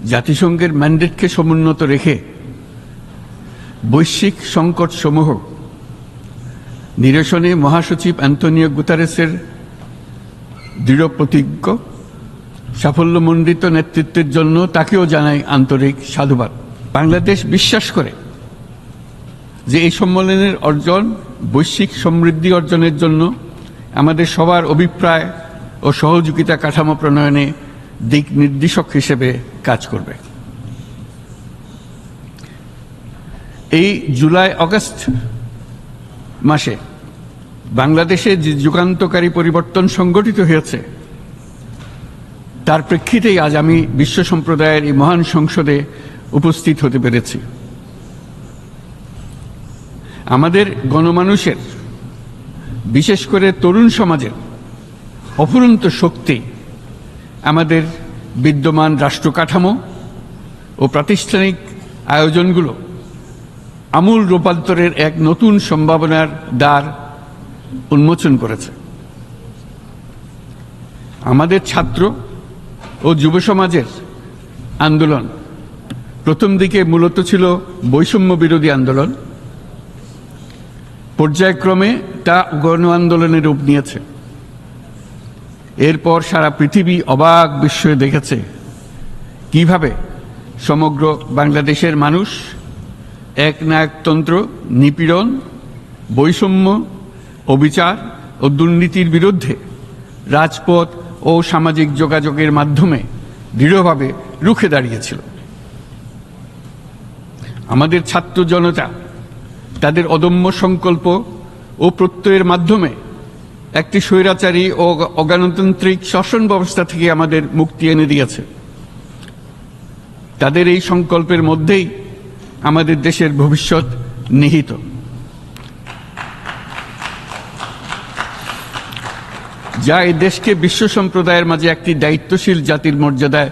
জাতিসংঘের ম্যান্ডেটকে সমুন্নত রেখে বৈশ্বিক সংকটসমূহ নিরসনে মহাসচিব অ্যান্তোনিও গুতেরেসের দৃঢ় প্রতিজ্ঞ সাফল্যমণ্ডিত নেতৃত্বের জন্য তাকেও জানাই আন্তরিক সাধুবাদ। বাংলাদেশ বিশ্বাস করে যে এই সম্মেলনের অর্জন বৈশ্বিক সমৃদ্ধি অর্জনের জন্য আমাদের সবার অভিপ্রায় ও সহযোগিতা কাঠামো প্রণয়নে দিক নির্দেশক হিসেবে কাজ করবে। এই জুলাই আগস্ট মাসে বাংলাদেশে যে যুগান্তকারী পরিবর্তন সংগঠিত হয়েছে তার প্রেক্ষিতেই আজ আমি বিশ্ব সম্প্রদায়ের এই মহান সংসদে উপস্থিত হতে পেরেছি। আমাদের গণমানুষের, বিশেষ করে তরুণ সমাজের অফুরন্ত শক্তি আমাদের বিদ্যমান রাষ্ট্র কাঠামো ও প্রাতিষ্ঠানিক আয়োজনগুলো আমূল রূপান্তরের এক নতুন সম্ভাবনার দ্বার উন্মোচন করেছে। আমাদের ছাত্র ও যুব সমাজের আন্দোলন প্রথম দিকে মূলত ছিল বৈষম্য বিরোধী আন্দোলন, পর্যায়ক্রমে তা গণ আন্দোলনের রূপ নিয়েছে। এরপর সারা পৃথিবী অবাক বিস্ময়ে দেখেছে কিভাবে সমগ্র বাংলাদেশের মানুষ একনায়কতন্ত্র, নিপীড়ন, বৈষম্য, অবিচার ও দুর্নীতির বিরুদ্ধে রাজপথ ও সামাজিক যোগাযোগের মাধ্যমে দৃঢ়ভাবে রুখে দাঁড়িয়েছিল। আমাদের ছাত্র জনতা তাদের অদম্য সংকল্প ও প্রত্যয়ের মাধ্যমে একটি স্বৈরাচারী ও অগণতান্ত্রিক শাসন ব্যবস্থা থেকে আমাদের মুক্তি এনে দিয়েছে। তাদের এই সংকল্পের মধ্যেই আমাদের দেশের ভবিষ্যৎ নিহিত। যা এই দেশকে বিশ্ব সম্প্রদায়ের মাঝে একটি দায়িত্বশীল জাতির মর্যাদায়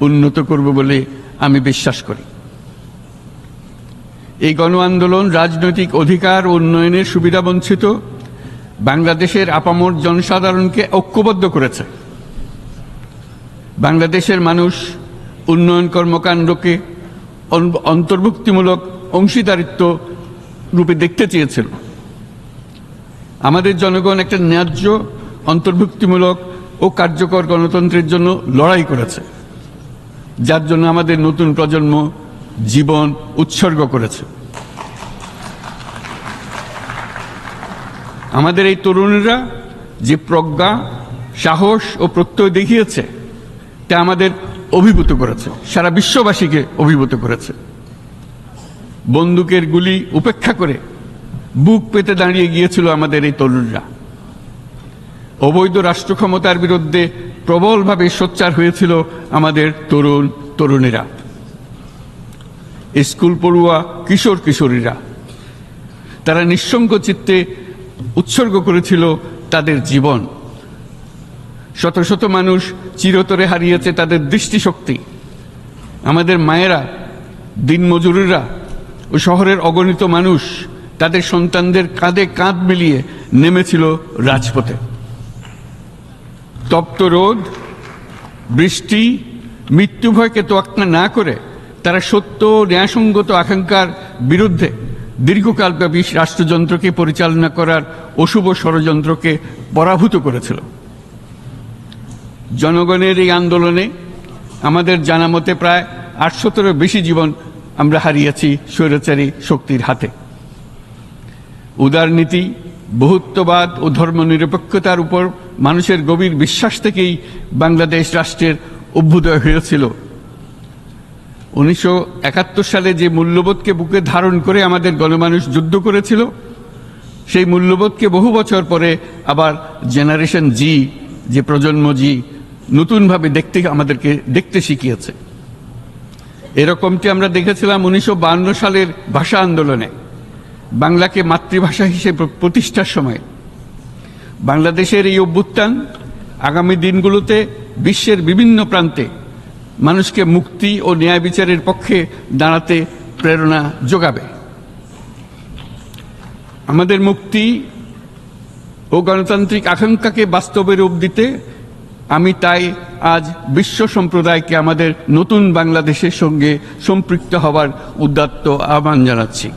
উন্নত করবে বলে আমি বিশ্বাস করি। এই গণ আন্দোলন রাজনৈতিক অধিকার ও উন্নয়নের সুবিধাবঞ্চিত বাংলাদেশের আপামর জনসাধারণকে ঐক্যবদ্ধ করেছে। বাংলাদেশের মানুষ উন্নয়ন কর্মকাণ্ডকে অন্তর্ভুক্তিমূলক অংশীদারিত্ব রূপে দেখতে চেয়েছিল। আমাদের জনগণ একটা ন্যায্য, অন্তর্ভুক্তিমূলক ও কার্যকর গণতন্ত্রের জন্য লড়াই করেছে, যার জন্য আমাদের নতুন প্রজন্ম জীবন উৎসর্গ করেছে। আমাদের এই তরুণীরা যে প্রজ্ঞা, সাহস ও প্রত্যয় দেখিয়েছে তা আমাদের অভিভূত করেছে, সারা বিশ্ববাসীকে অভিভূত করেছে। বন্দুকের গুলি উপেক্ষা করে বুক পেতে দাঁড়িয়ে গিয়েছিল আমাদের এই তরুণরা। অবৈধ রাষ্ট্র ক্ষমতার বিরুদ্ধে প্রবলভাবে সোচ্চার হয়েছিল আমাদের তরুণ তরুণীরা, স্কুল পড়ুয়া কিশোর কিশোরীরা। তারা নিঃসঙ্গ চিত্তে উৎসর্গ করেছিল তাদের জীবন। শত শত মানুষ চিরতরে হারিয়েছে তাদের দৃষ্টিশক্তি। আমাদের মায়েরা, দিনমজুরেরা ও শহরের অগণিত মানুষ তাদের সন্তানদের কাঁধে কাঁধ মিলিয়ে নেমেছিল রাজপথে। তপ্ত রোদ, বৃষ্টি, মৃত্যু ভয়কে তোয়াক্কা না করে তারা সত্য ন্যায়সঙ্গত আকাঙ্ক্ষার বিরুদ্ধে দীর্ঘকালব্যাপী রাষ্ট্রযন্ত্রকে পরিচালনা করার অশুভ ষড়যন্ত্রকে পরাভূত করেছিল। জনগণের এই আন্দোলনে আমাদের জানা মতে প্রায় ৮০০-র বেশি জীবন আমরা হারিয়েছি স্বৈরাচারী শক্তির হাতে। উদারনীতি, বহুত্ববাদ ও ধর্মনিরপেক্ষতার উপর মানুষের গভীর বিশ্বাস থেকেই বাংলাদেশ রাষ্ট্রের অভ্যুদয় হয়েছিল। ১৯৭১ সালে যে মূল্যবোধকে বুকে ধারণ করে আমাদের গণমানুষ যুদ্ধ করেছিল, সেই মূল্যবোধকে বহু বছর পরে আবার জেনারেশন জি, যে প্রজন্ম জি, নতুনভাবে আমাদেরকে দেখতে শিখিয়েছে। এরকমটি আমরা দেখেছিলাম ১৯৫২ সালের ভাষা আন্দোলনে, বাংলাকে মাতৃভাষা হিসেবে প্রতিষ্ঠার সময়। বাংলাদেশের এই অভ্যুত্থান আগামী দিনগুলোতে বিশ্বের বিভিন্ন প্রান্তে মানুষকে মুক্তি ও ন্যায় বিচারের পক্ষে দাঁড়াতে প্রেরণা যোগাবে। আমাদের মুক্তি ও গণতান্ত্রিক আকাঙ্ক্ষাকে বাস্তবে রূপ দিতে আমি তাই আজ বিশ্ব সম্প্রদায়কে আমাদের নতুন বাংলাদেশের সঙ্গে সম্পৃক্ত হওয়ার উদাত্ত আহ্বান জানাচ্ছি।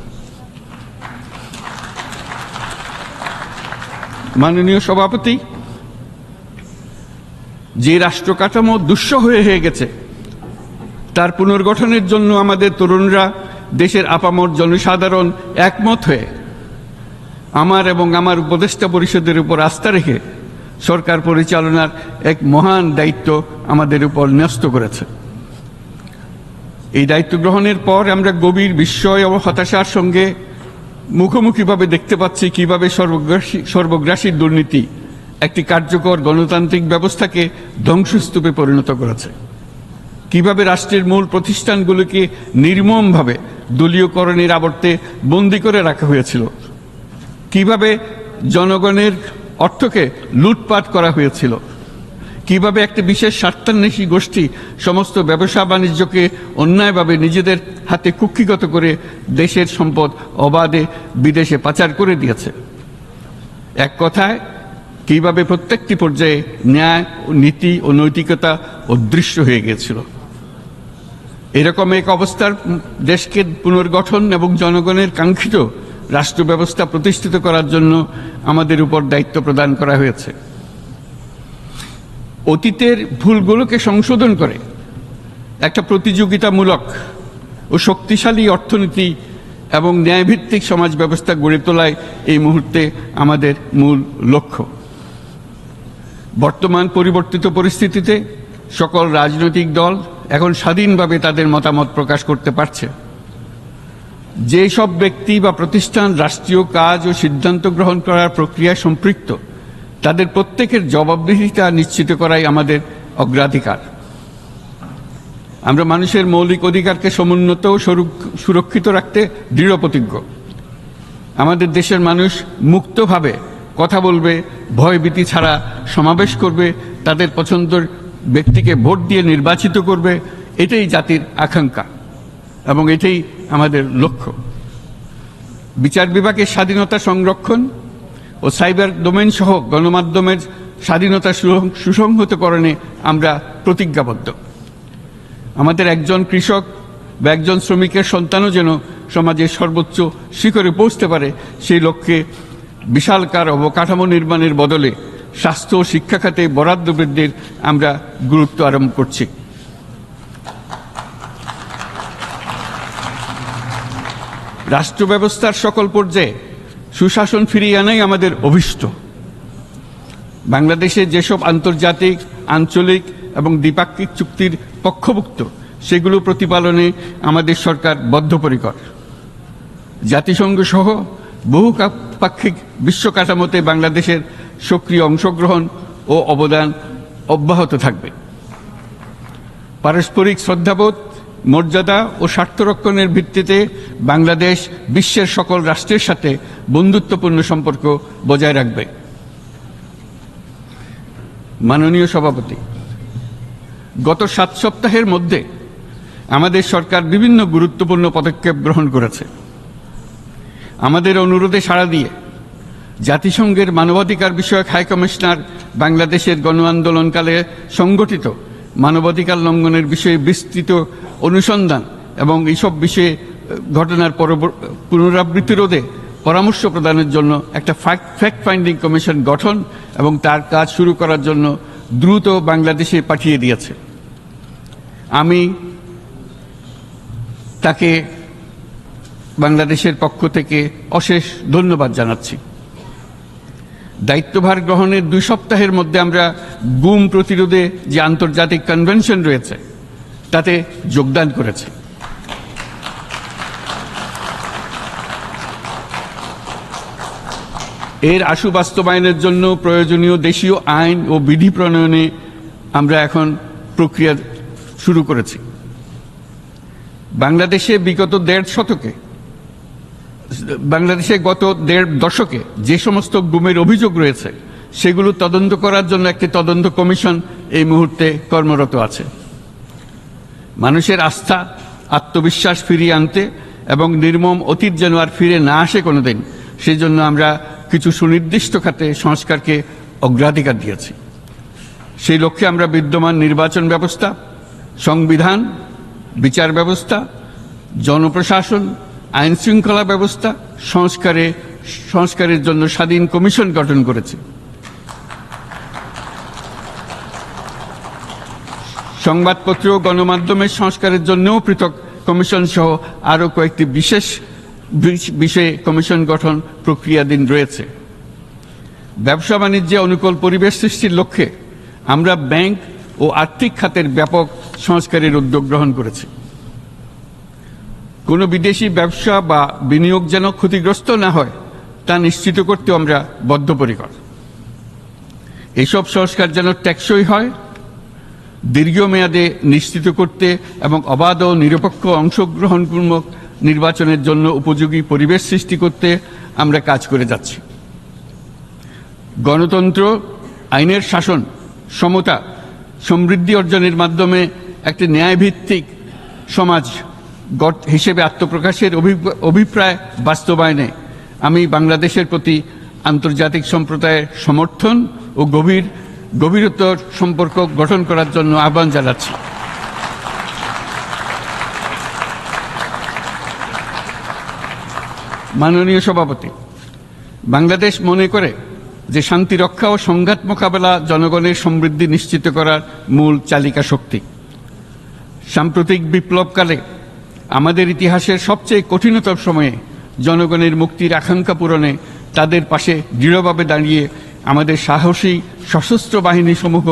মাননীয় সভাপতি, যে রাষ্ট্র কাঠামো দুঃসহ হয়ে গেছে তার পুনর্গঠনের জন্য আমাদের তরুণরা, দেশের আপামর জনসাধারণ একমত হয়ে আমার এবং আমার উপদেষ্টা পরিষদের উপর আস্থা রেখে সরকার পরিচালনার এক মহান দায়িত্ব আমাদের উপর ন্যস্ত করেছে। এই দায়িত্ব গ্রহণের পর আমরা গভীর বিস্ময় ও হতাশার সঙ্গে মুখোমুখিভাবে দেখতে পাচ্ছি কিভাবে সর্বগ্রাসী দুর্নীতি একটি কার্যকর গণতান্ত্রিক ব্যবস্থাকে ধ্বংসস্তূপে পরিণত করেছে, কিভাবে রাষ্ট্রের মূল প্রতিষ্ঠানগুলোকে নির্মমভাবে দলীয়করণের আবর্তে বন্দী করে রাখা হয়েছিল, কিভাবে জনগণের অর্থকে লুটপাট করা হয়েছিল, কিভাবে একটি বিশেষ স্বার্থান্বেষী গোষ্ঠী সমস্ত ব্যবসা বাণিজ্যকে অন্যায়ভাবে নিজেদের হাতে কুক্ষিগত করে দেশের সম্পদ অবাধে বিদেশে পাচার করে দিয়েছে। এক কথায়, কিভাবে প্রত্যেকটি পর্যায়ে ন্যায়, নীতি ও নৈতিকতা অদৃশ্য হয়ে গিয়েছিল। এরকম এক অবস্থার দেশকে পুনর্গঠন এবং জনগণের কাঙ্ক্ষিত রাষ্ট্র ব্যবস্থা প্রতিষ্ঠিত করার জন্য আমাদের উপর দায়িত্ব প্রদান করা হয়েছে। অতীতের ভুলগুলোকে সংশোধন করে একটা প্রতিযোগিতামূলক ও শক্তিশালী অর্থনীতি এবং ন্যায়ভিত্তিক সমাজ ব্যবস্থা গড়ে তোলাই এই মুহূর্তে আমাদের মূল লক্ষ্য। বর্তমান পরিবর্তিত পরিস্থিতিতে সকল রাজনৈতিক দল এখন স্বাধীনভাবে তাদের মতামত প্রকাশ করতে পারছে। যে সব ব্যক্তি বা প্রতিষ্ঠান রাষ্ট্রীয় কাজ ও সিদ্ধান্ত গ্রহণ করার প্রক্রিয়ায় সম্পৃক্ত, তাদের প্রত্যেকের জবাবদিহিতা নিশ্চিত করাই আমাদের অগ্রাধিকার। আমরা মানুষের মৌলিক অধিকারকে সমুন্নত ও সুরক্ষিত রাখতে দৃঢ়প্রতিজ্ঞ। আমাদের দেশের মানুষ মুক্তভাবে কথা বলবে, ভয়ভীতি ছাড়া সমাবেশ করবে, তাদের পছন্দের ব্যক্তিকে ভোট দিয়ে নির্বাচিত করবে, এটাই জাতির আকাঙ্ক্ষা এবং এটাই আমাদের লক্ষ্য। বিচার বিভাগের স্বাধীনতা সংরক্ষণ ও সাইবার ডোমেইন সহ গণমাধ্যমের স্বাধীনতা সুসংহতকরণে আমরা প্রতিজ্ঞাবদ্ধ। আমাদের একজন কৃষক বা একজন শ্রমিকের সন্তানও যেন সমাজের সর্বোচ্চ শিখরে পৌঁছতে পারে, সেই লক্ষ্যে বিশালকার অবকাঠামো নির্মাণের বদলে স্বাস্থ্য ও শিক্ষা খাতে বরাদ্দ বৃদ্ধির আমরা গুরুত্ব আরোপ করছি। রাষ্ট্র ব্যবস্থার সকল পর্যায়ে সুশাসন ফিরিয়ে আনাই আমাদের অভীষ্ট। বাংলাদেশে যেসব আন্তর্জাতিক, আঞ্চলিক এবং দ্বিপাক্ষিক চুক্তির পক্ষভুক্ত, সেগুলো প্রতিপালনে আমাদের সরকার বদ্ধপরিকর। জাতিসংঘ সহ বহুপাক্ষিক বিশ্ব কাঠামোতে বাংলাদেশের সক্রিয় অংশগ্রহণ ও অবদান অব্যাহত থাকবে। পারস্পরিক শ্রদ্ধাবোধ, মর্যাদা ও স্বার্থরক্ষণের ভিত্তিতে বাংলাদেশ বিশ্বের সকল রাষ্ট্রের সাথে বন্ধুত্বপূর্ণ সম্পর্ক বজায় রাখবে। মাননীয় সভাপতি, গত 7 সপ্তাহের মধ্যে আমাদের সরকার বিভিন্ন গুরুত্বপূর্ণ পদক্ষেপ গ্রহণ করেছে। আমাদের অনুরোধে সাড়া দিয়ে জাতিসংঘের মানবাধিকার বিষয়ক হাই কমিশনার বাংলাদেশের গণ আন্দোলনকালে সংগঠিত মানবাধিকার লঙ্ঘনের বিষয়ে বিস্তৃত অনুসন্ধান এবং এইসব বিষয়ে ঘটনার পুনরাবৃত্তি রোধে পরামর্শ প্রদানের জন্য একটা ফ্যাক্ট ফাইন্ডিং কমিশন গঠন এবং তার কাজ শুরু করার জন্য দ্রুত বাংলাদেশে পাঠিয়ে দিয়েছে। আমি তাকে বাংলাদেশের পক্ষ থেকে অশেষ ধন্যবাদ জানাচ্ছি। দায়িত্বভার গ্রহণের 2 সপ্তাহের মধ্যে আমরা গুম প্রতিরোধে যে আন্তর্জাতিক কনভেনশন রয়েছে তাতে যোগদান করেছি। এর আশু বাস্তবায়নের জন্য প্রয়োজনীয় দেশীয় আইন ও বিধি প্রণয়নে আমরা এখন প্রক্রিয়া শুরু করেছি। বাংলাদেশে গত 1.5 দশকে যে সমস্ত গুমের অভিযোগ রয়েছে সেগুলো তদন্ত করার জন্য একটি তদন্ত কমিশন এই মুহূর্তে কর্মরত আছে। মানুষের আস্থা, আত্মবিশ্বাস ফিরিয়ে আনতে এবং নির্মম অতীত যেন আর ফিরে না আসে কোনোদিন, সেই জন্য আমরা কিছু সুনির্দিষ্ট খাতে সংস্কারকে অগ্রাধিকার দিয়েছি। সেই লক্ষ্যে আমরা বিদ্যমান নির্বাচন ব্যবস্থা, সংবিধান, বিচার ব্যবস্থা, জনপ্রশাসন, আইন শৃঙ্খলা ব্যবস্থা সংস্কারের জন্য স্বাধীন কমিশন গঠন করেছে। সংবাদপত্র ও গণমাধ্যমের সংস্কারের জন্যও পৃথক কমিশন সহ আরও কয়েকটি বিশেষ বিষয়ে কমিশন গঠন প্রক্রিয়াধীন রয়েছে। ব্যবসা বাণিজ্যে অনুকূল পরিবেশ সৃষ্টির লক্ষ্যে আমরা ব্যাংক ও আর্থিক খাতের ব্যাপক সংস্কারের উদ্যোগ গ্রহণ করেছি। কোনো বিদেশি ব্যবসা বা বিনিয়োগ যেন ক্ষতিগ্রস্ত না হয় তা নিশ্চিত করতে আমরা বদ্ধপরিকর। এসব সংস্কার যেন টেকসই হয়, দীর্ঘমেয়াদে নিশ্চিত করতে এবং অবাধ ও নিরপেক্ষ অংশগ্রহণমূলক নির্বাচনের জন্য উপযোগী পরিবেশ সৃষ্টি করতে আমরা কাজ করে যাচ্ছি। গণতন্ত্র, আইনের শাসন, সমতা, সমৃদ্ধি অর্জনের মাধ্যমে একটি ন্যায়ভিত্তিক সমাজ হিসেবে আত্মপ্রকাশের অভিপ্রায় বাস্তবায়নে আমি বাংলাদেশের প্রতি আন্তর্জাতিক সম্প্রদায়ের সমর্থন ও গভীরতর সম্পর্ক গঠন করার জন্য আহ্বান জানাচ্ছি। মাননীয় সভাপতি, বাংলাদেশ মনে করে যে শান্তি রক্ষা ও সংঘাত মোকাবেলা জনগণের সমৃদ্ধি নিশ্চিত করার মূল চালিকা শক্তি। সাম্প্রতিক বিপ্লবকালে আমাদের ইতিহাসের সবচেয়ে কঠিনতম সময়ে জনগণের মুক্তির আকাঙ্ক্ষা পূরণে তাদের পাশে দৃঢ়ভাবে দাঁড়িয়ে আমাদের সাহসী সশস্ত্র বাহিনী সমূহ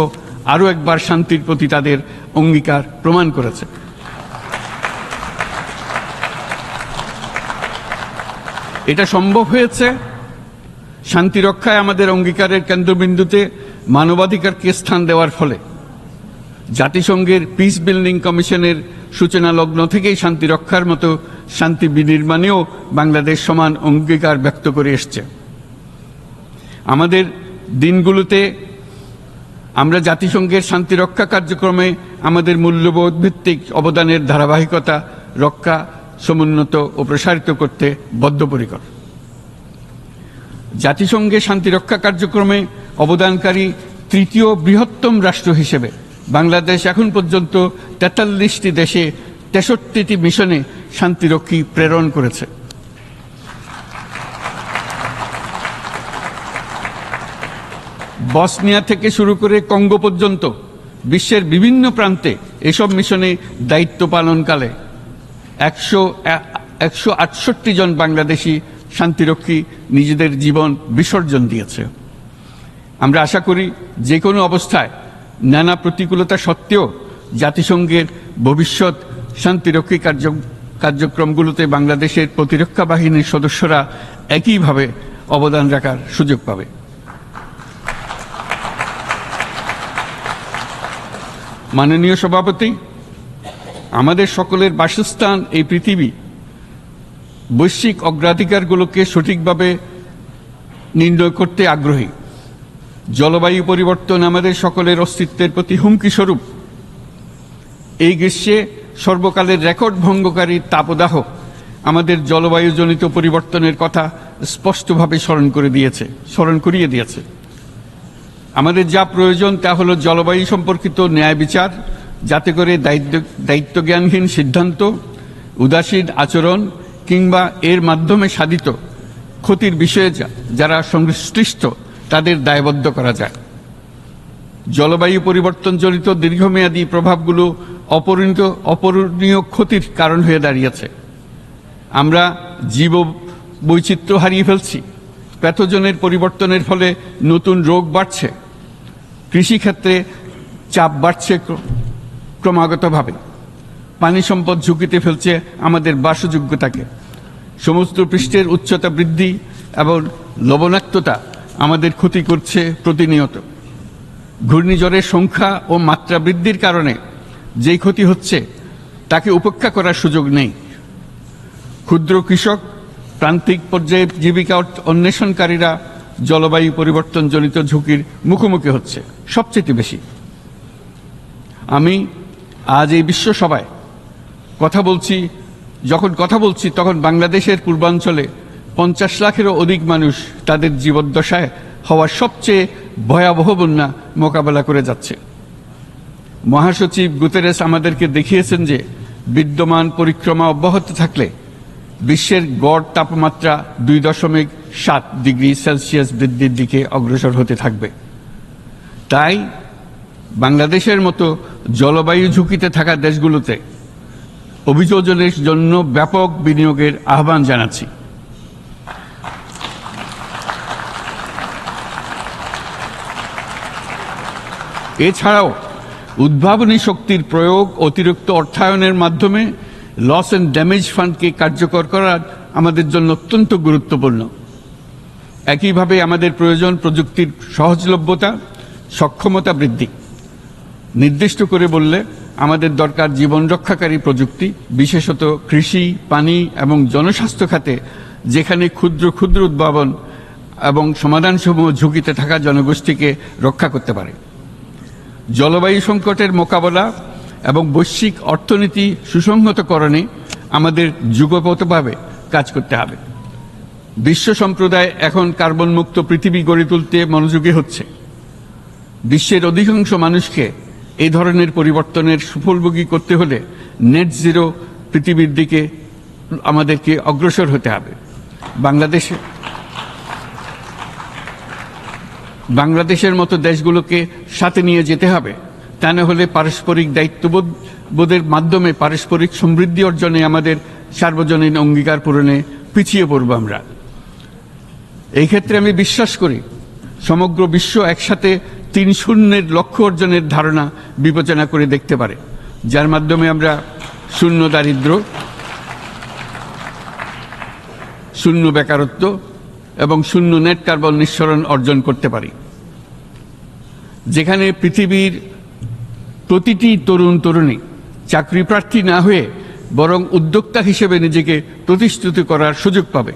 আরও একবার শান্তির প্রতি তাদের অঙ্গীকার প্রমাণ করেছে। এটা সম্ভব হয়েছে শান্তি রক্ষায় আমাদের অঙ্গীকারের কেন্দ্রবিন্দুতে মানবাধিকারকে স্থান দেওয়ার ফলে। জাতিসংঘের পিস বিল্ডিং কমিশনের সূচনা লগ্ন থেকেই শান্তি রক্ষার মতো শান্তি বিনির্মাণেও বাংলাদেশ সমান অঙ্গীকার ব্যক্ত করে এসছে। আমাদের দিনগুলোতে আমরা জাতিসংঘের শান্তি রক্ষা কার্যক্রমে আমাদের মূল্যবোধ ভিত্তিক অবদানের ধারাবাহিকতা রক্ষা, সমুন্নত ও প্রসারিত করতে বদ্ধপরিকর। জাতিসংঘের শান্তি রক্ষা কার্যক্রমে অবদানকারী তৃতীয় বৃহত্তম রাষ্ট্র হিসেবে বাংলাদেশ এখন পর্যন্ত ৪৩টি দেশে ৬৩টি মিশনে শান্তিরক্ষী প্রেরণ করেছে। বসনিয়া থেকে শুরু করে কঙ্গো পর্যন্ত বিশ্বের বিভিন্ন প্রান্তে এসব মিশনে দায়িত্ব পালনকালে ১৬৮ জন বাংলাদেশি শান্তিরক্ষী নিজেদের জীবন বিসর্জন দিয়েছে। আমরা আশা করি যে কোনো অবস্থায় নানা প্রতিকূলতা সত্ত্বেও জাতিসংঘের ভবিষ্যৎ শান্তিরক্ষী কার্যক্রমগুলোতে বাংলাদেশের প্রতিরক্ষা বাহিনীর সদস্যরা একইভাবে অবদান রাখার সুযোগ পাবে। মাননীয় সভাপতি, আমাদের সকলের বাসস্থান এই পৃথিবী বৈশ্বিক অগ্রাধিকারগুলোকে সঠিকভাবে নির্ণয় করতে আগ্রহী। জলবায়ু পরিবর্তন আমাদের সকলের অস্তিত্বের প্রতি হুমকি স্বরূপ। এই গ্রীষ্মে সর্বকালের রেকর্ড ভঙ্গকারী তাপদাহ আমাদের জলবায়ুজনিত পরিবর্তনের কথা স্পষ্টভাবে স্মরণ করিয়ে দিয়েছে। আমাদের যা প্রয়োজন তা হলো জলবায়ু সম্পর্কিত ন্যায় বিচার, যাতে করে দায়িত্বজ্ঞানহীন সিদ্ধান্ত, উদাসীন আচরণ কিংবা এর মাধ্যমে সাধিত ক্ষতির বিষয়ে যারা সংশ্লিষ্ট তাদের দায়বদ্ধ করা যায়। জলবায়ু পরিবর্তনজনিত দীর্ঘমেয়াদী প্রভাবগুলো অপূরণীয় ক্ষতির কারণ হয়ে দাঁড়িয়েছে। আমরা জীব বৈচিত্র্য হারিয়ে ফেলছি, প্যাথোজেনের পরিবর্তনের ফলে নতুন রোগ বাড়ছে, কৃষিক্ষেত্রে চাপ বাড়ছে ক্রমাগতভাবে, পানি সম্পদ ঝুঁকিতে ফেলছে আমাদের বাসযোগ্যতাকে, সমুদ্র পৃষ্ঠের উচ্চতা বৃদ্ধি এবং লবণাক্ততা আমাদের ক্ষতি করছে প্রতিনিয়ত। ঘূর্ণিঝড়ের সংখ্যা ও মাত্রা বৃদ্ধির কারণে যেই ক্ষতি হচ্ছে তাকে উপেক্ষা করার সুযোগ নেই। ক্ষুদ্র কৃষক, প্রান্তিক পর্যায়ে জীবিকা অন্বেষণকারীরা জলবায়ু পরিবর্তনজনিত ঝুঁকির মুখোমুখি হচ্ছে সবচেয়ে বেশি। আমি আজ এই বিশ্ব সভায় যখন কথা বলছি তখন বাংলাদেশের পূর্বাঞ্চলে ৫০ লাখেরও অধিক মানুষ তাদের জীবদ্দশায় হওয়া সবচেয়ে ভয়াবহ বন্যা মোকাবেলা করে যাচ্ছে। মহাসচিব গুতেরেস আমাদেরকে দেখিয়েছেন যে বিদ্যমান পরিক্রমা অব্যাহত থাকলে বিশ্বের গড় তাপমাত্রা 2.7 ডিগ্রি সেলসিয়াস বৃদ্ধির দিকে অগ্রসর হতে থাকবে। তাই বাংলাদেশের মতো জলবায়ু ঝুঁকিতে থাকা দেশগুলোতে অভিযোজনের জন্য ব্যাপক বিনিয়োগের আহ্বান জানাচ্ছি। এছাড়াও উদ্ভাবনী শক্তির প্রয়োগ, অতিরিক্ত অর্থায়নের মাধ্যমে লস অ্যান্ড ড্যামেজ ফান্ডকে কার্যকর করা আমাদের জন্য অত্যন্ত গুরুত্বপূর্ণ। একইভাবে আমাদের প্রয়োজন প্রযুক্তির সহজলভ্যতা, সক্ষমতা বৃদ্ধি। নির্দিষ্ট করে বললে আমাদের দরকার জীবন রক্ষাকারী প্রযুক্তি, বিশেষত কৃষি, পানি এবং জনস্বাস্থ্য খাতে, যেখানে ক্ষুদ্র ক্ষুদ্র উদ্ভাবন এবং সমাধানসমূহ ঝুঁকিতে থাকা জনগোষ্ঠীকে রক্ষা করতে পারে। জলবায়ু সংকটের মোকাবেলা এবং বৈশ্বিক অর্থনীতি সুসংহতকরণে আমাদের যুগপৎভাবে কাজ করতে হবে। বিশ্ব সম্প্রদায় এখন কার্বন মুক্ত পৃথিবী গড়ে তুলতে মনোযোগী হচ্ছে। বিশ্বের অধিকাংশ মানুষকে এই ধরনের পরিবর্তনের সুফলভোগী করতে হলে নেট জিরো পৃথিবীর দিকে আমাদেরকে অগ্রসর হতে হবে। বাংলাদেশের মতো দেশগুলোকে সাথে নিয়ে যেতে হবে। তা না হলে পারস্পরিক দায়িত্ববোধের মাধ্যমে পারস্পরিক সমৃদ্ধি অর্জনে আমাদের সার্বজনীন অঙ্গীকার পূরণে পিছিয়ে পড়ব আমরা। এই ক্ষেত্রে আমি বিশ্বাস করি সমগ্র বিশ্ব একসাথে 3-0 লক্ষ্য অর্জনের ধারণা বিবেচনা করে দেখতে পারে, যার মাধ্যমে আমরা শূন্য দারিদ্র্য, শূন্য বেকারত্ব এবং শূন্য নেট কার্বন নিঃসরণ অর্জন করতে পারি। যেখানে পৃথিবীর প্রতিটি তরুণ তরুণী চাকরি প্রার্থী না হয়ে বরং উদ্যোক্তা হিসেবে নিজেকে প্রতিষ্ঠিত করার সুযোগ পাবে।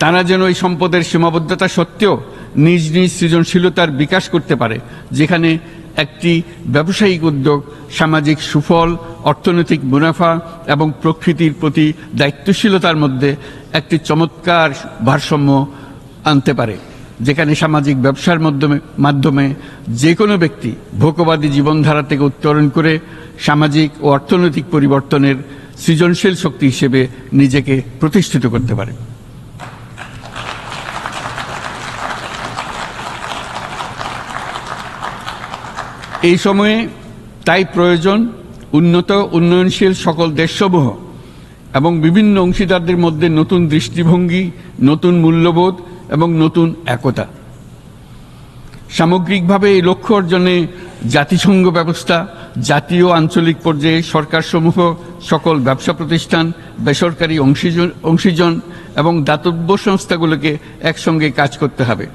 তারা যেন এই সম্পদের সীমাবদ্ধতা সত্ত্বেও নিজ নিজ সৃজনশীলতার বিকাশ করতে পারে, যেখানে একটি ব্যবসায়িক উদ্যোগ সামাজিক সুফল, অর্থনৈতিক মুনাফা এবং প্রকৃতির প্রতি দায়িত্বশীলতার মধ্যে একটি চমৎকার ভারসাম্য আনতে পারে, যেখানে সামাজিক ব্যবসার মাধ্যমে যে কোনো ব্যক্তি ভোগবাদী জীবনধারা থেকে উত্তরণ করে সামাজিক ও অর্থনৈতিক পরিবর্তনের সৃজনশীল শক্তি হিসেবে নিজেকে প্রতিষ্ঠিত করতে পারে। এই সময়ে তাই প্রয়োজন উন্নত উন্নয়নশীল সকল দেশসমূহ এবং বিভিন্ন অংশীদারদের মধ্যে নতুন দৃষ্টিভঙ্গি, নতুন মূল্যবোধ এবং নতুন একতা। সামগ্রিকভাবে এই লক্ষ্য অর্জনে জাতিসংঘ ব্যবস্থা, জাতীয় আঞ্চলিক পর্যায়ে সরকারসমূহ, সকল ব্যবসা প্রতিষ্ঠান, বেসরকারি অংশীজন এবং দাতব্য সংস্থাগুলোকে একসঙ্গে কাজ করতে হবে।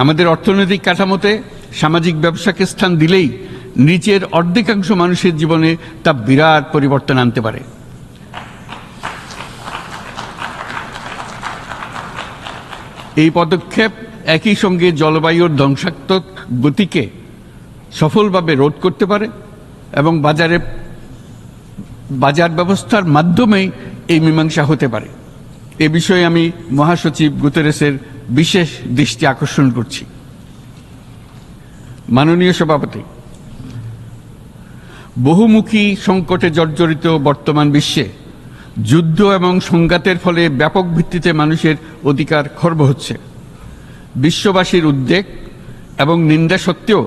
আমাদের অর্থনৈতিক কাঠামোতে সামাজিক ব্যবসাকে স্থান দিলেই নিচের অর্ধেকাংশ মানুষের জীবনে তা বিরাট পরিবর্তন আনতে পারে। এই পদক্ষেপ একই সঙ্গে জলবায়ুর ধ্বংসাত্মক গতিকে সফলভাবে রোধ করতে পারে এবং বাজার ব্যবস্থার মাধ্যমেই এই মীমাংসা হতে পারে। এ বিষয়ে আমি মহাসচিব গুতেরেসের বিশেষ দৃষ্টি আকর্ষণ করছি। মাননীয় সভাপতি, বহুমুখী সংকটে জর্জরিত বর্তমান বিশ্বে যুদ্ধ এবং সংঘাতের ফলে ব্যাপক ভিত্তিতে মানুষের অধিকার খর্ব হচ্ছে। বিশ্ববাসীর উদ্বেগ এবং নিন্দা সত্ত্বেও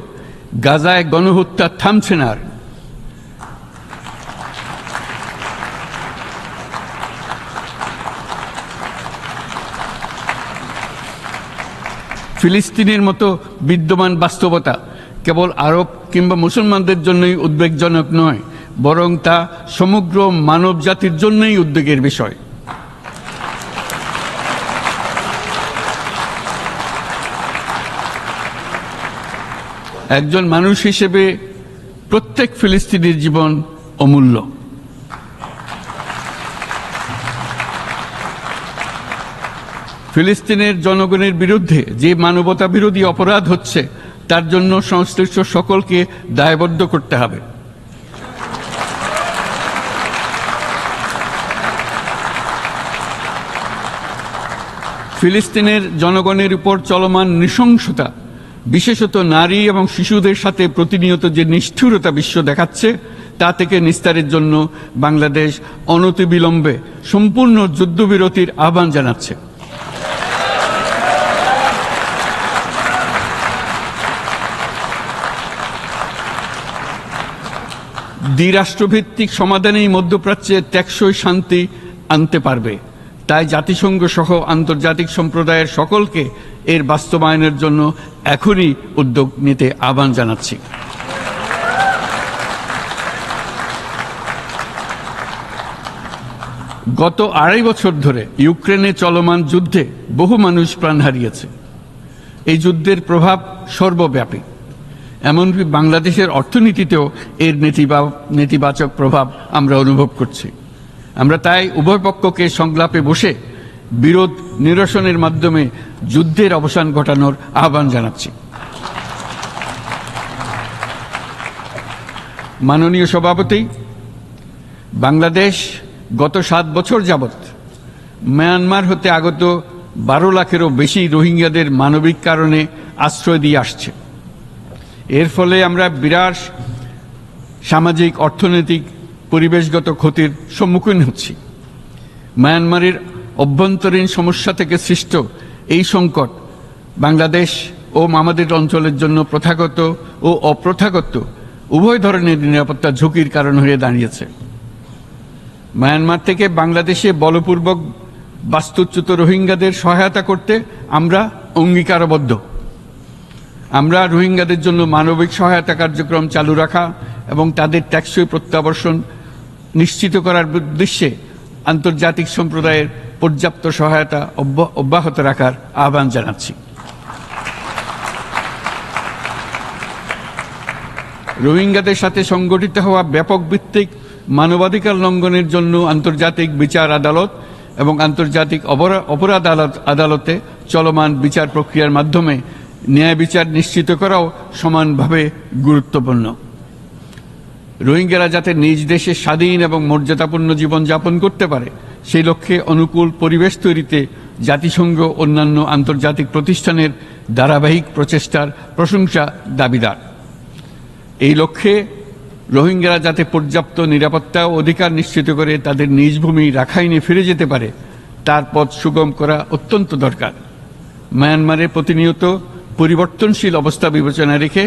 গাজায় গণহত্যা থামছে না। ফিলিস্তিনের মতো বিদ্যমান বাস্তবতা কেবল আরব কিংবা মুসলমানদের জন্যই উদ্বেগজনক নয়, বরং তা সমগ্র মানব জাতির জন্যই উদ্বেগের বিষয়। একজন মানুষ হিসেবে প্রত্যেক ফিলিস্তিনির জীবন অমূল্য। ফিলিস্তিনের জনগণের বিরুদ্ধে যে মানবতা বিরোধী অপরাধ হচ্ছে তার জন্য সংশ্লিষ্ট সকলকে দায়বদ্ধ করতে হবে। ফিলিস্তিনের জনগণের উপর চলমান নৃশংসতা, বিশেষত নারী এবং শিশুদের সাথে প্রতিনিয়ত যে নিষ্ঠুরতা বিশ্ব দেখাচ্ছে, তা থেকে নিস্তারের জন্য বাংলাদেশ অনতিবিলম্বে সম্পূর্ণ যুদ্ধবিরতির আহ্বান জানাচ্ছে। দ্বিরাষ্ট্রভিত্তিক সমাধানেই মধ্যপ্রাচ্যে টেকসই শান্তি আনতে পারবে। তাই জাতিসংঘ সহ আন্তর্জাতিক সম্প্রদায়ের সকলকে এর বাস্তবায়নের জন্য এখনই উদ্যোগ নিতে আহ্বান জানাচ্ছি। গত 2.5 বছর ধরে ইউক্রেনে চলমান যুদ্ধে বহু মানুষ প্রাণ হারিয়েছে। এই যুদ্ধের প্রভাব সর্বব্যাপী, এমনকি বাংলাদেশের অর্থনীতিতেও এর নেতিবাচক প্রভাব আমরা অনুভব করছি। আমরা তাই উভয় পক্ষকে সংলাপে বসে বিরোধ নিরসনের মাধ্যমে যুদ্ধের অবসান ঘটানোর আহ্বান জানাচ্ছি। মাননীয় সভাপতি, বাংলাদেশ গত 7 বছর যাবৎ মায়ানমার হতে আগত 12 লাখেরও বেশি রোহিঙ্গাদের মানবিক কারণে আশ্রয় দিয়ে আসছে। এর ফলে আমরা বিরাট সামাজিক, অর্থনৈতিক, পরিবেশগত ক্ষতির সম্মুখীন হচ্ছি। মায়ানমারের অভ্যন্তরীণ সমস্যা থেকে সৃষ্ট এই সংকট বাংলাদেশ ও আমাদের অঞ্চলের জন্য প্রথাগত ও অপ্রথাগত উভয় ধরনের নিরাপত্তা ঝুঁকির কারণ হয়ে দাঁড়িয়েছে। মায়ানমার থেকে বাংলাদেশে বলপূর্বক বাস্তুচ্যুত রোহিঙ্গাদের সহায়তা করতে আমরা অঙ্গীকারবদ্ধ। আমরা রোহিঙ্গাদের জন্য মানবিক সহায়তা কার্যক্রম চালু রাখা এবং তাদের টেকসই প্রত্যাবর্তন নিশ্চিত করার উদ্দেশ্যে আন্তর্জাতিক সম্প্রদায়ের পর্যাপ্ত সহায়তা অব্যাহত রাখার আহ্বান জানাচ্ছি। রোহিঙ্গাদের সাথে সংগঠিত হওয়া ব্যাপক ভিত্তিক মানবাধিকার লঙ্ঘনের জন্য আন্তর্জাতিক বিচার আদালত এবং আন্তর্জাতিক অপরাধ আদালতে চলমান বিচার প্রক্রিয়ার মাধ্যমে ন্যায় বিচার নিশ্চিত করাও সমানভাবে গুরুত্বপূর্ণ। রোহিঙ্গারা যাতে নিজ দেশে স্বাধীন এবং মর্যাদাপূর্ণ জীবনযাপন করতে পারে, সেই লক্ষ্যে অনুকূল পরিবেশ তৈরিতে জাতিসংঘ অন্যান্য আন্তর্জাতিক প্রতিষ্ঠানের ধারাবাহিক প্রচেষ্টার প্রশংসা দাবিদার। এই লক্ষ্যে রোহিঙ্গারা যাতে পর্যাপ্ত নিরাপত্তা ও অধিকার নিশ্চিত করে তাদের নিজ ভূমি রাখাইনে ফিরে যেতে পারে, তার পথ সুগম করা অত্যন্ত দরকার। মায়ানমারের প্রতিনিয়ত পরিবর্তনশীল অবস্থা বিবেচনা রেখে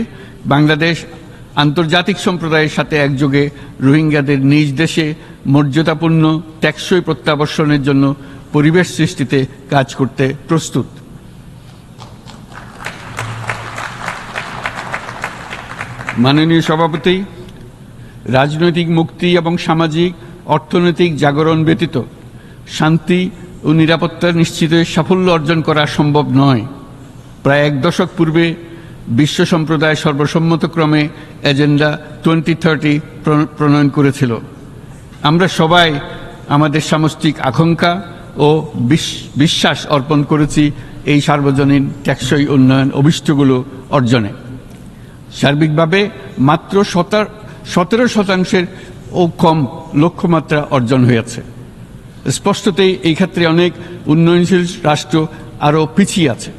বাংলাদেশ আন্তর্জাতিক সম্প্রদায়ের সাথে একযোগে রোহিঙ্গাদের নিজ দেশে মর্যাদাপূর্ণ টেকসই প্রত্যাবর্তনের জন্য পরিবেশ সৃষ্টিতে কাজ করতে প্রস্তুত। মাননীয় সভাপতি, রাজনৈতিক মুক্তি এবং সামাজিক অর্থনৈতিক জাগরণ ব্যতীত শান্তি ও নিরাপত্তা নিশ্চিতে সাফল্য অর্জন করা সম্ভব নয়। প্রায় 1 দশক পূর্বে বিশ্ব সম্প্রদায় সর্বসম্মতক্রমে এজেন্ডা 2030 প্রণয়ন করেছিল। আমরা সবাই আমাদের সামষ্টিক আকাঙ্ক্ষা ও বিশ্বাস অর্পণ করেছি এই সার্বজনীন টেকসই উন্নয়ন অভিষ্টগুলো অর্জনে। সার্বিকভাবে মাত্র 17% ও কম লক্ষ্যমাত্রা অর্জন হয়েছে। স্পষ্টতই এই ক্ষেত্রে অনেক উন্নয়নশীল রাষ্ট্র আরও পিছিয়ে আছে।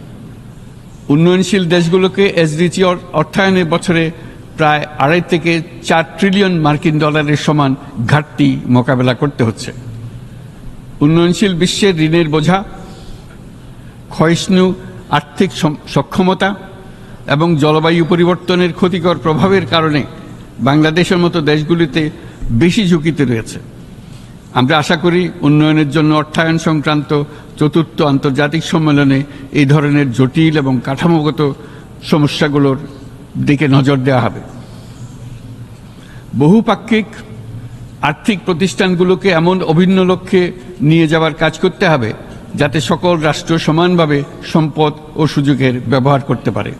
উন্নয়নশীল দেশগুলোকে এসডিজি অর্থায়নে বছরে প্রায় 2.5 থেকে 4 ট্রিলিয়ন মার্কিন ডলারের সমান ঘাটতি মোকাবেলা করতে হচ্ছে। উন্নয়নশীল বিশ্বের ঋণের বোঝা, ক্ষয়িষ্ণু আর্থিক সক্ষমতা এবং জলবায়ু পরিবর্তনের ক্ষতিকর প্রভাবের কারণে বাংলাদেশের মতো দেশগুলিতে বেশি ঝুঁকিতে রয়েছে। আমরা আশা করি উন্নয়নের জন্য অর্থায়ন সংক্রান্ত 4র্থ আন্তর্জাতিক সম্মেলনে এই ধরনের জটিল এবং কাঠামোগত সমস্যাগুলোর দিকে নজর দেওয়া হবে। বহুপাক্ষিক আর্থিক প্রতিষ্ঠানগুলোকে এমন অভিন্ন লক্ষ্যে নিয়ে যাওয়ার কাজ করতে হবে যাতে সকল রাষ্ট্র সমানভাবে সম্পদ ও সুযোগের ব্যবহার করতে পারে।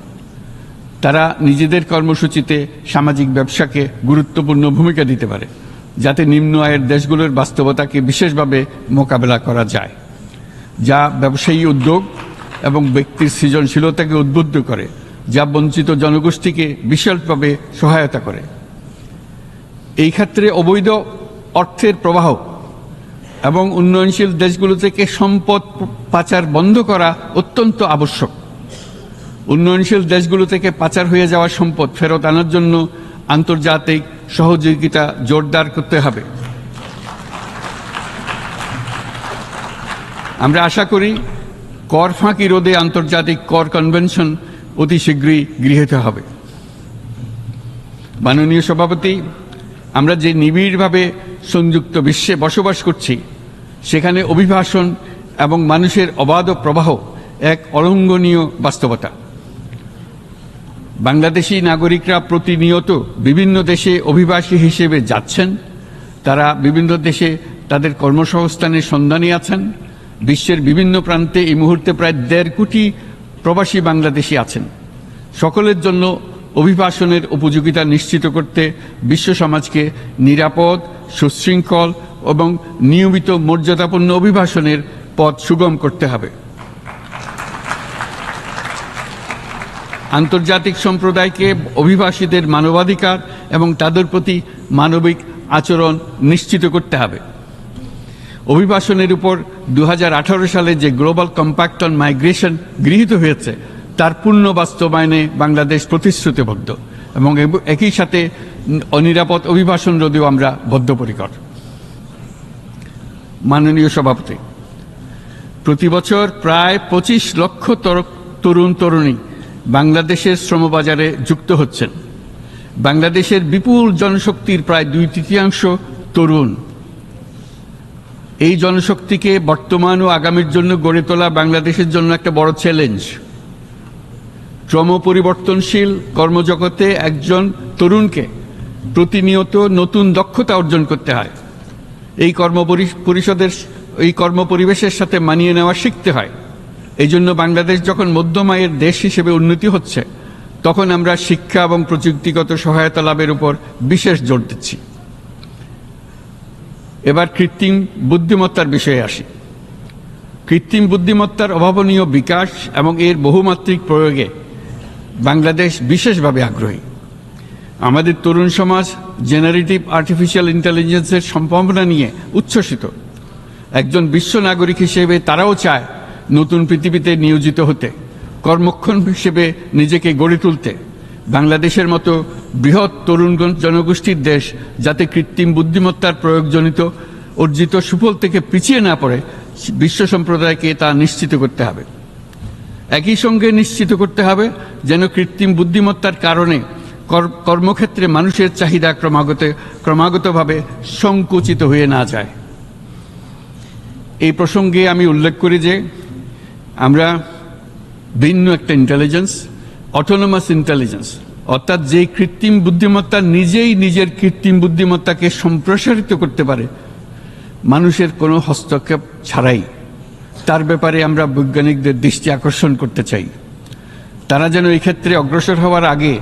তারা নিজেদের কর্মসূচিতে সামাজিক ব্যবসাকে গুরুত্বপূর্ণ ভূমিকা দিতে পারে, যাতে নিম্ন আয়ের দেশগুলোর বাস্তবতাকে বিশেষভাবে মোকাবেলা করা যায়, যা ব্যবসায়ী উদ্যোগ এবং ব্যক্তির সৃজনশীলতাকে উদ্বুদ্ধ করে, যা বঞ্চিত জনগোষ্ঠীকে বিশালভাবে সহায়তা করে। এই ক্ষেত্রে অবৈধ অর্থের প্রবাহ এবং উন্নয়নশীল দেশগুলো থেকে সম্পদ পাচার বন্ধ করা অত্যন্ত আবশ্যক। উন্নয়নশীল দেশগুলো থেকে পাচার হয়ে যাওয়া সম্পদ ফেরত আনার জন্য আন্তর্জাতিক সহযোগিতা জোরদার করতে হবে। আমরা আশা করি কর ফাঁকি রোধে আন্তর্জাতিক কর কনভেনশন অতি শীঘ্রই গৃহীত হবে। মাননীয় সভাপতি, আমরা যে নিবিড়ভাবে সংযুক্ত বিশ্বে বসবাস করছি, সেখানে অভিবাসন এবং মানুষের অবাধ প্রবাহ এক অলঙ্ঘনীয় বাস্তবতা। বাংলাদেশি নাগরিকরা প্রতিনিয়ত বিভিন্ন দেশে অভিবাসী হিসেবে যাচ্ছেন। তারা বিভিন্ন দেশে তাদের কর্মসংস্থানের সন্ধানে আছেন। বিশ্বের বিভিন্ন প্রান্তে এই মুহূর্তে প্রায় 1.5 কোটি প্রবাসী বাংলাদেশি আছেন। সকলের জন্য অভিবাসনের উপযোগিতা নিশ্চিত করতে বিশ্ব সমাজকে নিরাপদ, সুশৃঙ্খল এবং নিয়মিত মর্যাদাপূর্ণ অভিবাসনের পথ সুগম করতে হবে। আন্তর্জাতিক সম্প্রদায়কে অভিবাসীদের মানবাধিকার এবং তাদের প্রতি মানবিক আচরণ নিশ্চিত করতে হবে। অভিবাসনের উপর 2018 সালে যে গ্লোবাল কম্প্যাক্ট অন মাইগ্রেশন গৃহীত হয়েছে, তার পূর্ণ বাস্তবায়নে বাংলাদেশ প্রতিশ্রুতিবদ্ধ এবং একই সাথে অনিরাপদ অভিবাসন রোধেও আমরা বদ্ধপরিকর। মাননীয় সভাপতি, প্রতি বছর প্রায় 25 লক্ষ তরুণ তরুণী বাংলাদেশের শ্রমবাজারে যুক্ত হচ্ছেন। বাংলাদেশের বিপুল জনশক্তির প্রায় 2/3 তরুণ। এই জনশক্তিকে বর্তমান ও আগামীর জন্য গড়ে তোলা বাংলাদেশের জন্য একটা বড় চ্যালেঞ্জ। ক্রমপরিবর্তনশীল কর্মজগতে একজন তরুণকে প্রতিনিয়ত নতুন দক্ষতা অর্জন করতে হয়। এই কর্মপরিবেশের সাথে মানিয়ে নেওয়া শিখতে হয়। এই জন্য বাংলাদেশ যখন মধ্যম আয়ের দেশ হিসেবে উন্নতি হচ্ছে, তখন আমরা শিক্ষা এবং প্রযুক্তিগত সহায়তা লাভের উপর বিশেষ জোর দিচ্ছি। এবার কৃত্রিম বুদ্ধিমত্তার বিষয়ে আসি। কৃত্রিম বুদ্ধিমত্তার অভাবনীয় বিকাশ এবং এর বহুমাত্রিক প্রয়োগে বাংলাদেশ বিশেষভাবে আগ্রহী। আমাদের তরুণ সমাজ জেনারেটিভ আর্টিফিশিয়াল ইন্টেলিজেন্সের সম্ভাবনা নিয়ে উচ্ছ্বসিত। একজন বিশ্ব নাগরিক হিসেবে তারাও চায় নতুন পৃথিবীতে নিয়োজিত হতে, কর্মক্ষম হিসেবে নিজেকে গড়ে তুলতে। বাংলাদেশের মতো বৃহৎ তরুণ জনগোষ্ঠীর দেশ যাতে কৃত্রিম বুদ্ধিমত্তার প্রয়োগজনিত অর্জিত সুফল থেকে পিছিয়ে না পড়ে, বিশ্ব সম্প্রদায়কে তা নিশ্চিত করতে হবে। একই সঙ্গে নিশ্চিত করতে হবে যেন কৃত্রিম বুদ্ধিমত্তার কারণে কর্মক্ষেত্রে মানুষের চাহিদা ক্রমাগতভাবে সংকুচিত হয়ে না যায়। এই প্রসঙ্গে আমি উল্লেখ করি যে আমরা ভিন্ন একটা ইন্টেলিজেন্স, অটোনোমাস ইন্টেলিজেন্স, অর্থাৎ যে কৃত্রিম বুদ্ধিমত্তা নিজেই নিজের কৃত্রিম বুদ্ধিমত্তাকে সম্প্রসারিত করতে পারে মানুষের কোনো হস্তক্ষেপ ছাড়াই, তার ব্যাপারে আমরা বৈজ্ঞানিকদের দৃষ্টি আকর্ষণ করতে চাই। তারা যেন এই ক্ষেত্রে অগ্রসর হওয়ার আগে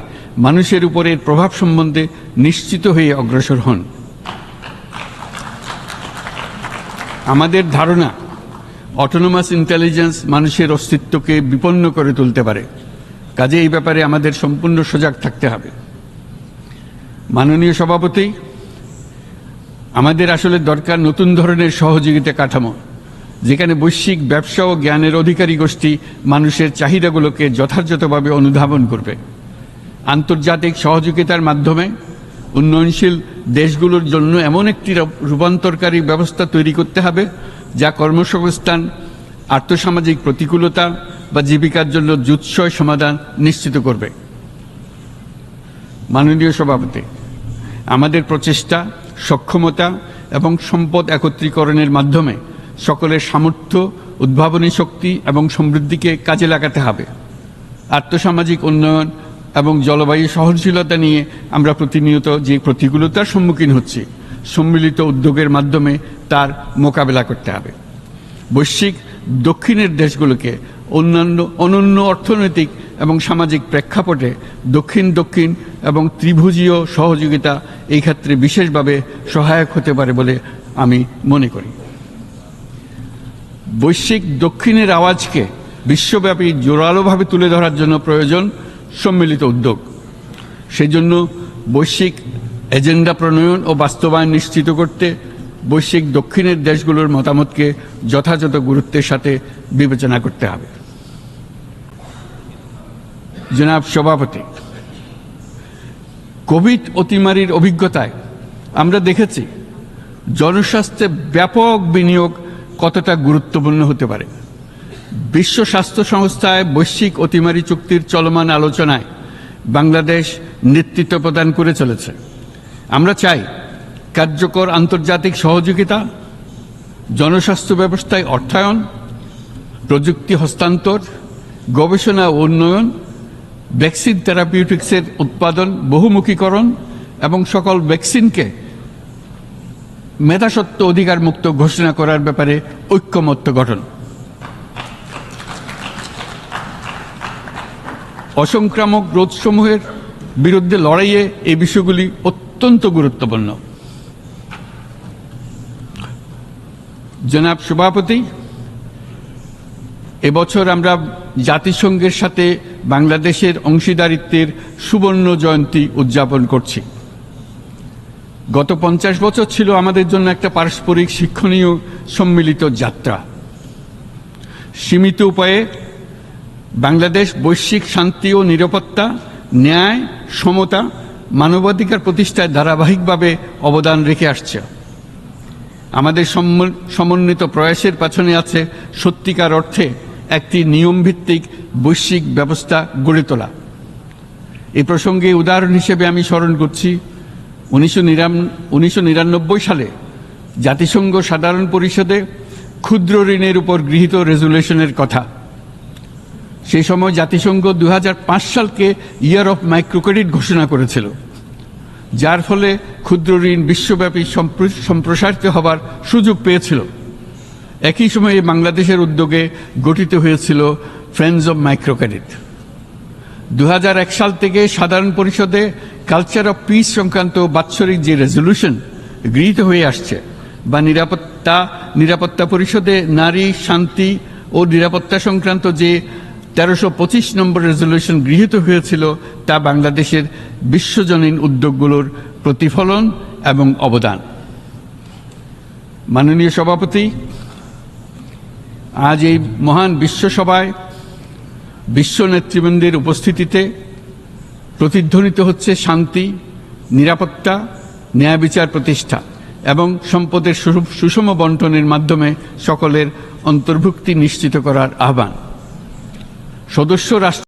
মানুষের উপরের প্রভাব সম্বন্ধে নিশ্চিত হয়ে অগ্রসর হন। আমাদের ধারণা, অটোনোমাস ইন্টেলিজেন্স মানুষের অস্তিত্বকে বিপন্ন করে তুলতে পারে। কাজে এই ব্যাপারে আমাদের সম্পূর্ণ সজাগ থাকতে হবে। মাননীয় সভাপতি, আমাদের আসলে দরকার নতুন ধরনের সহযোগিতা কাঠামো, যেখানে বৈশ্বিক ব্যবসা ও জ্ঞানের অধিকারী গোষ্ঠী মানুষের চাহিদাগুলোকে যথাযথভাবে অনুধাবন করবে। আন্তর্জাতিক সহযোগিতার মাধ্যমে উন্নয়নশীল দেশগুলোর জন্য এমন একটি রূপান্তরকারী ব্যবস্থা তৈরি করতে হবে যা কর্মসংস্থান, আর্থসামাজিক প্রতিকূলতা বা জীবিকার জন্য যুৎসয় সমাধান নিশ্চিত করবে। মাননীয় সভাপতি, আমাদের প্রচেষ্টা, সক্ষমতা এবং সম্পদ একত্রীকরণের মাধ্যমে সকলের সামর্থ্য, উদ্ভাবনী শক্তি এবং সমৃদ্ধিকে কাজে লাগাতে হবে। আর্থসামাজিক উন্নয়ন এবং জলবায়ু সহনশীলতা নিয়ে আমরা প্রতিনিয়ত যে প্রতিকূলতার সম্মুখীন হচ্ছি, সম্মিলিত উদ্যোগের মাধ্যমে তার মোকাবেলা করতে হবে। বৈশ্বিক দক্ষিণের দেশগুলোকে অনন্য অর্থনৈতিক এবং সামাজিক প্রেক্ষাপটে দক্ষিণ দক্ষিণ এবং ত্রিভুজীয় সহযোগিতা এই ক্ষেত্রে বিশেষভাবে সহায়ক হতে পারে বলে আমি মনে করি। বৈশ্বিক দক্ষিণের আওয়াজকে বিশ্বব্যাপী জোরালোভাবে তুলে ধরার জন্য প্রয়োজন সম্মিলিত উদ্যোগ। সেই জন্য বৈশ্বিক এজেন্ডা প্রণয়ন ও বাস্তবায়ন নিশ্চিত করতে বৈশ্বিক দক্ষিণের দেশগুলোর মতামতকে যথাযথ গুরুত্বের সাথে বিবেচনা করতে হবে। জনাব সভাপতি, কোভিড অতিমারির অভিজ্ঞতায় আমরা দেখেছি জনস্বাস্থ্যে ব্যাপক বিনিয়োগ কতটা গুরুত্বপূর্ণ হতে পারে। বিশ্ব স্বাস্থ্য সংস্থায় বৈশ্বিক অতিমারি চুক্তির চলমান আলোচনায় বাংলাদেশ নেতৃত্ব প্রদান করে চলেছে। আমরা চাই কার্যকর আন্তর্জাতিক সহযোগিতা, জনস্বাস্থ্য ব্যবস্থায় অর্থায়ন, প্রযুক্তি হস্তান্তর, গবেষণা ও উন্নয়ন, ভ্যাকসিন থেরাপিউটিক্সের উৎপাদন বহুমুখীকরণ এবং সকল ভ্যাকসিনকে মেধাস্বত্ব অধিকার মুক্ত ঘোষণা করার ব্যাপারে ঐক্যমত্য গঠন, অসংক্রামক রোগসমূহের বিরুদ্ধে লড়াইয়ে এই বিষয়গুলি অত্যন্ত গুরুত্বপূর্ণ। জনাব সভাপতি, এবছর আমরা জাতিসংঘের সাথে বাংলাদেশের অংশীদারিত্বের সুবর্ণ জয়ন্তী উদযাপন করছি। গত 50 বছর ছিল আমাদের জন্য একটা পারস্পরিক শিক্ষণীয় সম্মিলিত যাত্রা। সীমিত উপায়ে বাংলাদেশ বৈশ্বিক শান্তি ও নিরাপত্তা, ন্যায়, সমতা, মানবাধিকার প্রতিষ্ঠায় ধারাবাহিকভাবে অবদান রেখে আসছে। আমাদের সমন্বিত প্রয়াসের পেছনে আছে সত্যিকার অর্থে একটি নিয়মভিত্তিক বৈশ্বিক ব্যবস্থা গড়ে তোলা। এই প্রসঙ্গে উদাহরণ হিসেবে আমি স্মরণ করছি 1999 সালে জাতিসংঘ সাধারণ পরিষদে ক্ষুদ্র ঋণের উপর গৃহীত রেজুলেশনের কথা। সেই সময় জাতিসংঘ 2005 সালকে ইয়ার অফ মাইক্রোক্রেডিট ঘোষণা করেছিল, যার ফলে ক্ষুদ্র ঋণ বিশ্বব্যাপী সম্প্রসারিত হবার সুযোগ পেয়েছিল। একই সময়ে বাংলাদেশের উদ্যোগে গঠিত হয়েছিল ফ্রেন্ডস অব মাইক্রোক্রেডিট। 2001 সাল থেকে সাধারণ পরিষদে কালচার অফ পিস সংক্রান্ত বাৎসরিক যে রেজলিউশন গৃহীত হয়ে আসছে, বা নিরাপত্তা পরিষদে নারী, শান্তি ও নিরাপত্তা সংক্রান্ত যে 1325 নম্বর রেজলিউশন গৃহীত হয়েছিল, তা বাংলাদেশের বিশ্বজনীন উদ্যোগগুলোর প্রতিফলন এবং অবদান। মাননীয় সভাপতি, আজ এই মহান বিশ্বসভায় বিশ্ব নেতৃবৃন্দের উপস্থিতিতে প্রতিধ্বনিত হচ্ছে শান্তি, নিরাপত্তা, ন্যায় বিচার প্রতিষ্ঠা এবং সম্পদের সুষম বন্টনের মাধ্যমে সকলের অন্তর্ভুক্তি নিশ্চিত করার আহ্বান। সদস্য রাষ্ট্র